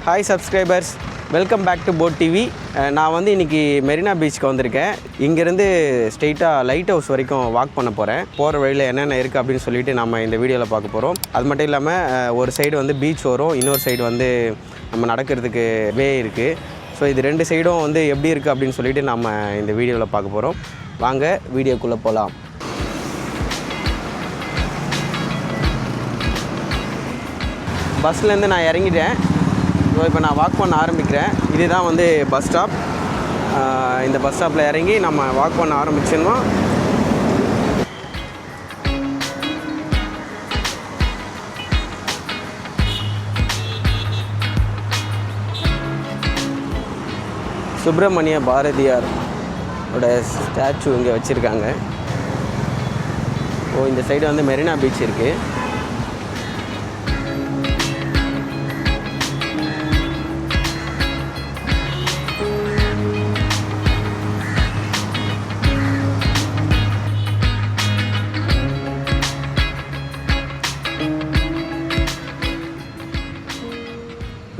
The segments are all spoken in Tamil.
Hi subscribers, welcome back to Pod TV. நான் வந்து இன்றைக்கி மெரினா பீச்சுக்கு வந்திருக்கேன். இங்கேருந்து ஸ்ட்ரெயிட்டாக லைட் ஹவுஸ் வரைக்கும் வாக் பண்ண போகிறேன். போகிற வழியில் என்னென்ன இருக்குது அப்படின்னு சொல்லிட்டு நம்ம இந்த வீடியோவில் பார்க்க போகிறோம். அது மட்டும் இல்லாமல் ஒரு சைடு வந்து பீச் வரும், இன்னொரு சைடு வந்து நம்ம நடக்கிறதுக்கு வே இருக்குது. ஸோ இது ரெண்டு சைடும் வந்து எப்படி இருக்குது அப்படின்னு சொல்லிட்டு நம்ம இந்த வீடியோவில் பார்க்க போகிறோம். வாங்க வீடியோக்குள்ளே போகலாம். பஸ்லேருந்து நான் இறங்கிட்டேன். ஸோ இப்போ நான் வாக் பண்ண ஆரம்பிக்கிறேன். இதுதான் வந்து பஸ் ஸ்டாப். இந்த பஸ் ஸ்டாப்பில் இறங்கி நம்ம வாக் பண்ண ஆரம்பிச்சிடணும். சுப்பிரமணிய பாரதியார் ஸ்டாச்சு இங்கே வச்சுருக்காங்க. இந்த சைடு வந்து மெரினா பீச் இருக்குது.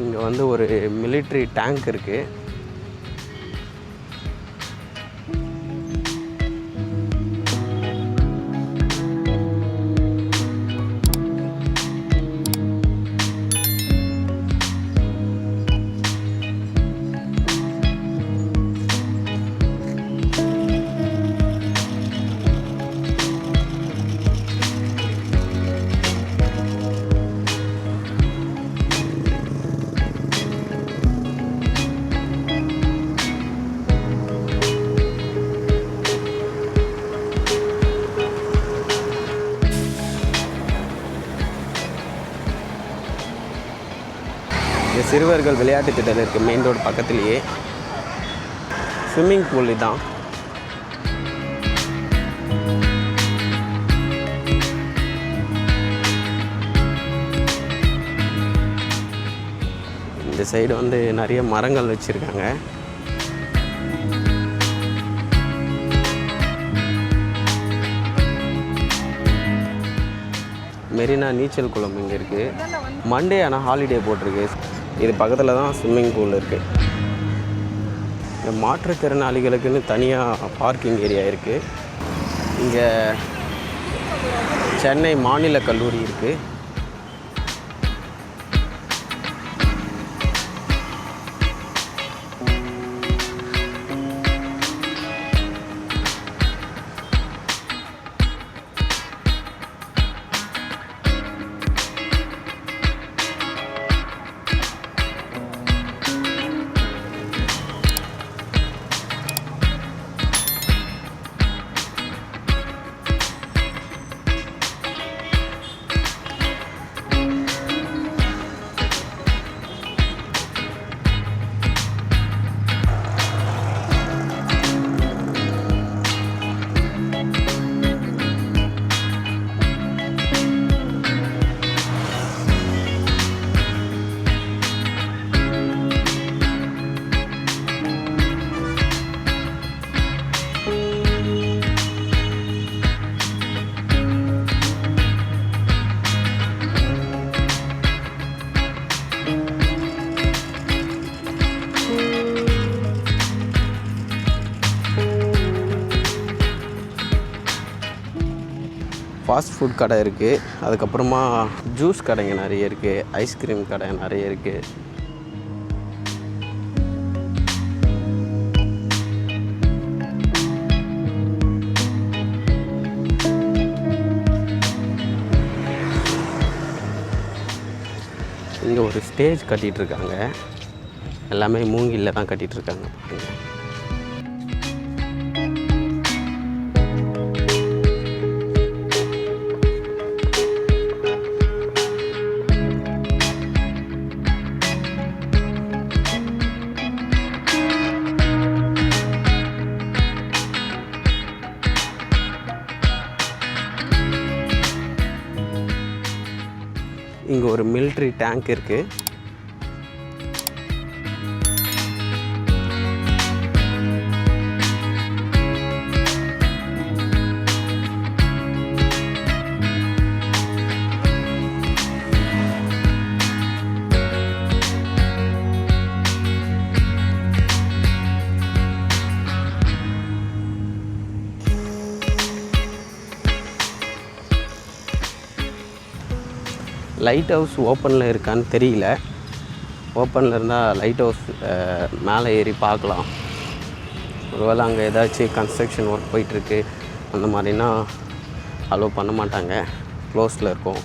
இங்கே வந்து ஒரு மிலிட்ரி டேங்க் இருக்குது. சிறுவர்கள் விளையாட்டு திட்டம் இருக்குது மெயின் ரோடு பக்கத்துலேயே. ஸ்விம்மிங் பூல் தான். இந்த சைடு வந்து நிறைய மரங்கள் வச்சுருக்காங்க. மெரினா நீச்சல் குளம் இங்கே இருக்குது. மண்டே ஆனால் ஹாலிடே போட்டிருக்கு. இது பக்கத்தில் தான் ஸ்விம்மிங் பூல் இருக்குது. இந்த மாற்றுத்திறனாளிகளுக்குன்னு தனியாக பார்க்கிங் ஏரியா இருக்குது. இங்கே சென்னை மாநில கல்லூரி இருக்குது. ஃபாஸ்ட் ஃபுட் கடை இருக்குது. அதுக்கப்புறமா ஜூஸ் கடைங்க நிறைய இருக்குது. ஐஸ்கிரீம் கடை நிறைய இருக்குது. இங்கே ஒரு ஸ்டேஜ் கட்டிகிட்ருக்காங்க. எல்லாமே மூங்கிலில் தான் கட்டிகிட்ருக்காங்க. பாருங்கள். இங்கே ஒரு மிலிட்ரி டேங்க் இருக்குது. லைட் ஹவுஸ் ஓப்பனில் இருக்கான்னு தெரியல. ஓப்பனில் இருந்தால் லைட் ஹவுஸ் மேலே ஏறி பார்க்கலாம். ஒருவேளை அங்கே ஏதாச்சும் கன்ஸ்ட்ரக்ஷன் ஒர்க் போயிட்டுருக்கு அந்த மாதிரினா அலோவ் பண்ண மாட்டாங்க, க்ளோஸில் இருக்கும்.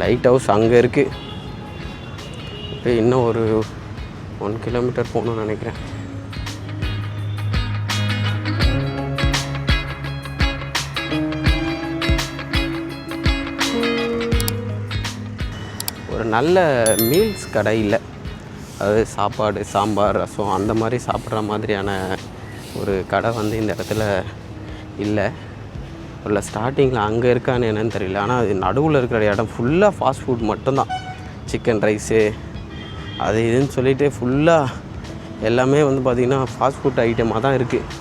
லைட் ஹவுஸ் அங்கே இருக்குது. இப்போ இன்னும் ஒரு 1 கிலோமீட்டர் போகணுன்னு நினைக்கிறேன். ஒரு நல்ல மீல்ஸ் கடை இல்லை, அதாவது சாப்பாடு, சாம்பார், ரசம் அந்த மாதிரி சாப்பிட்ற மாதிரியான ஒரு கடை வந்து இந்த இடத்துல இல்லை. இல்லை ஸ்டார்டிங்கில் அங்கே இருக்கான்னு என்னன்னு தெரியல. ஆனால் அது நடுவில் இருக்கிற இடம் ஃபுல்லாக ஃபாஸ்ட் ஃபுட் மட்டும்தான். சிக்கன் ரைஸு அது இதுன்னு சொல்லிவிட்டு ஃபுல்லாக எல்லாமே வந்து பார்த்திங்கன்னா ஃபாஸ்ட் ஃபுட் ஐட்டமாக தான் இருக்குது.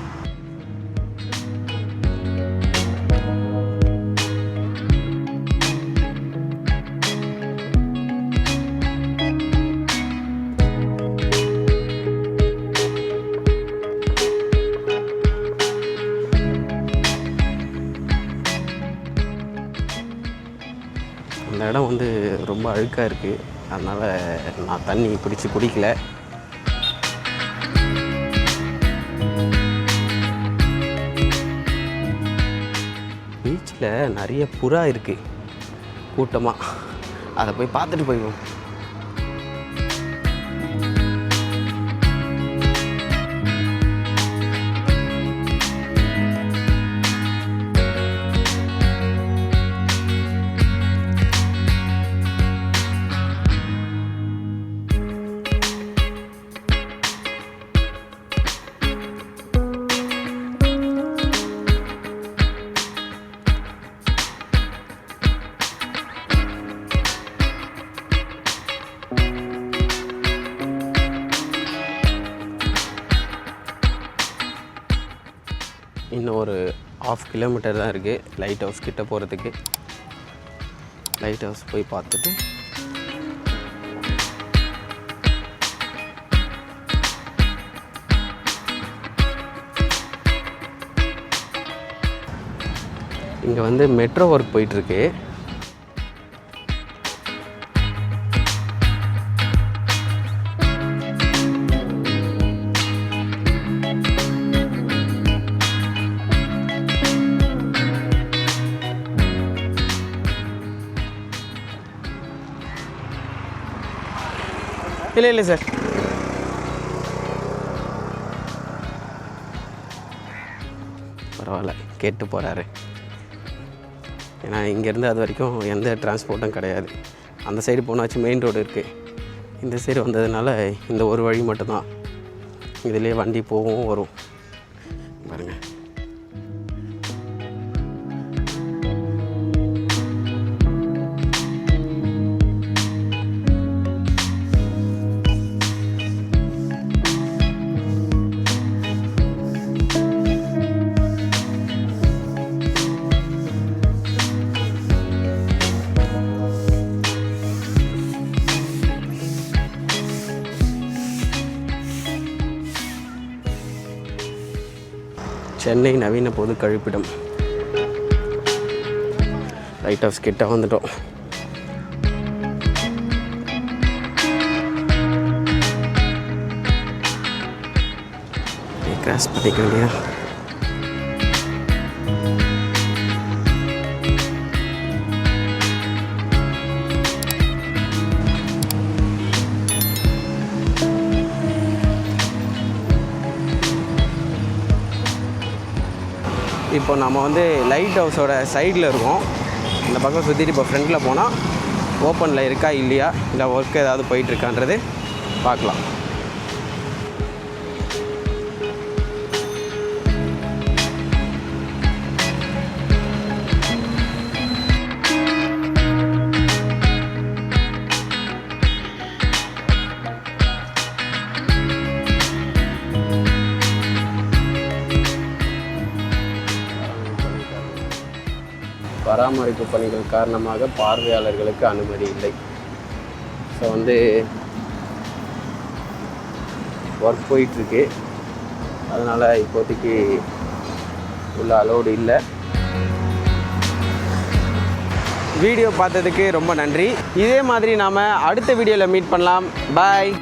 அந்த இடம் வந்து ரொம்ப அழுக்காக இருக்குது, அதனால் நான் தண்ணி பிடிச்சி குடிக்கல. பீச்சில் நிறைய புறா இருக்குது கூட்டமாக, அதை போய் பார்த்துட்டு போய்வோம். இன்னும் ஒரு 1/2 கிலோமீட்டர் தான் இருக்குது லைட் ஹவுஸ் கிட்ட போகிறதுக்கு. லைட் ஹவுஸ் போய் பார்த்துட்டு இங்கே வந்து மெட்ரோ ஒர்க் போயிட்டுருக்கு. இல்லை சார், பரவாயில்ல கேட்டு போகிறாரு. ஏன்னா இங்கேருந்து அது வரைக்கும் எந்த டிரான்ஸ்போர்ட்டும் கிடையாது. அந்த சைடு போனாச்சும் மெயின் ரோடு இருக்குது. இந்த சைடு வந்ததுனால இந்த ஒரு வழி மட்டும்தான், இதிலே வண்டி போகவும் வரும். பாருங்கள், சென்னை நவீன பொது கழிப்பிடம் லைட் ஹவுஸ் கிட்ட வந்துட்டோம். கிராஸ் பண்ணிக்க வேண்டியா? இப்போ நம்ம வந்து லைட் ஹவுஸோட சைடில் இருக்கோம். இந்த பக்கம் சுற்றிட்டு இப்போ ஃப்ரண்டில் போனால் ஓப்பனில் இருக்கா இல்லையா, இல்லை ஒர்க் ஏதாவது போயிட்டுருக்கான்றது பார்க்கலாம். பராமரிப்பு பணிகள் காரணமாக பார்வையாளர்களுக்கு அனுமதி இல்லை. ஸோ வந்து ஒர்க் போயிட்டுருக்கு, அதனால் இப்போதைக்கு உள்ள அலோடு இல்லை. வீடியோ பார்த்ததுக்கு ரொம்ப நன்றி. இதே மாதிரி நாம் அடுத்த வீடியோவில் மீட் பண்ணலாம். பாய்.